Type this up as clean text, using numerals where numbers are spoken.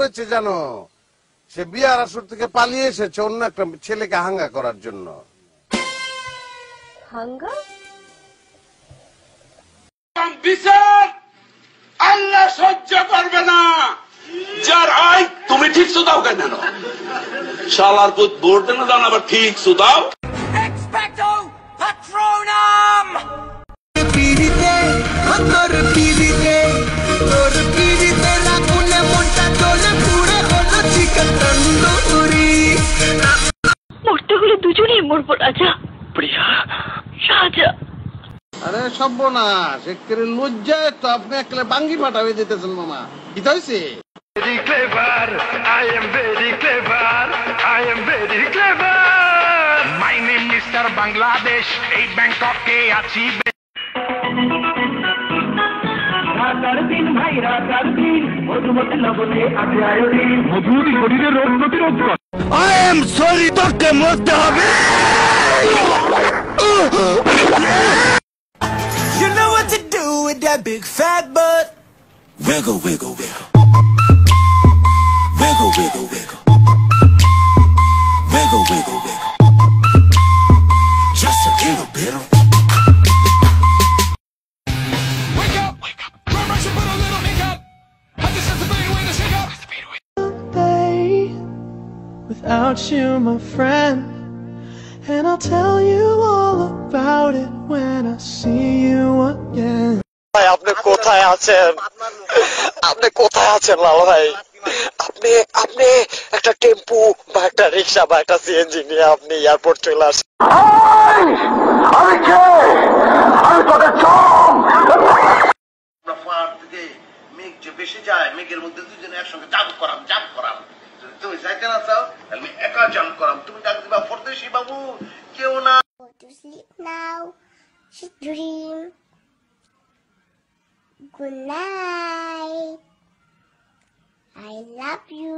হয়েছে জানো? সে বিয়ার আসর থেকে পালিয়ে এসেছে অন্য একটা ছেলেকে হাঙ্গা করার জন্য। হাঙ্গা? বিচার আল্লাহ সহ্য করবে না। যার আয় তুমি ঠিক সুদাও কেন? শালার পুত ভোট দেন না, আবার ঠিক সুদাও। Expecto Patronum! পিরিতে তোর পিরিতে তোর পিরিতে লাগুনে মনটা চলে পুরে হলো চিকেন তন্দুরি। মরতে হলে দুজনেই মরবো রাজা। প্রিয়া রাজা। আরে সর্বনাশ, একেবারে লজ্জায় তো আপনি একেবারে বাঙ্গি ফাটা হয়ে যেতেছেন মামা। কি হয়েছে? Very clever, I am very clever, I am very clever. My name is Mr. Bangladesh, এই ব্যাংককে আছি। রাতার দিন ভাই রাতার দিন মধুমতি লবণে আছে আয়োডিন, মধুমতি শরীরের রোগ প্রতিরোধ করে। I am sorry, তোকে মরতে হবে। You know what to do with that big fat butt. Wiggle, wiggle, wiggle. Wiggle, wiggle, wiggle. Wiggle, wiggle, wiggle. Just a little bit of. Wake up, Mama should put a little makeup. I just have to fade away the shake up. Without you, my friend, and I'll tell you all about it when I see you again. আপনি কোথায় আছেন? আপনি কোথায় আছেন লাল ভাই? আপনি আপনি একটা টেম্পু বা একটা রিক্সা বা একটা সিএনজি নিয়ে আপনি এয়ারপোর্ট চলে আসেন। আমি কে? আমি তোদের চোখ। মেঘ যে বেশি যায়, মেঘের মধ্যে দুজনে একসঙ্গে জাম্প করাম। তুমি যাইতে না চাও আমি একা জাম্প করাম, তুমি ডাক দিবা পরদেশি বাবু কেউ না। Go to sleep now. Sweet dream. Good night. I love you.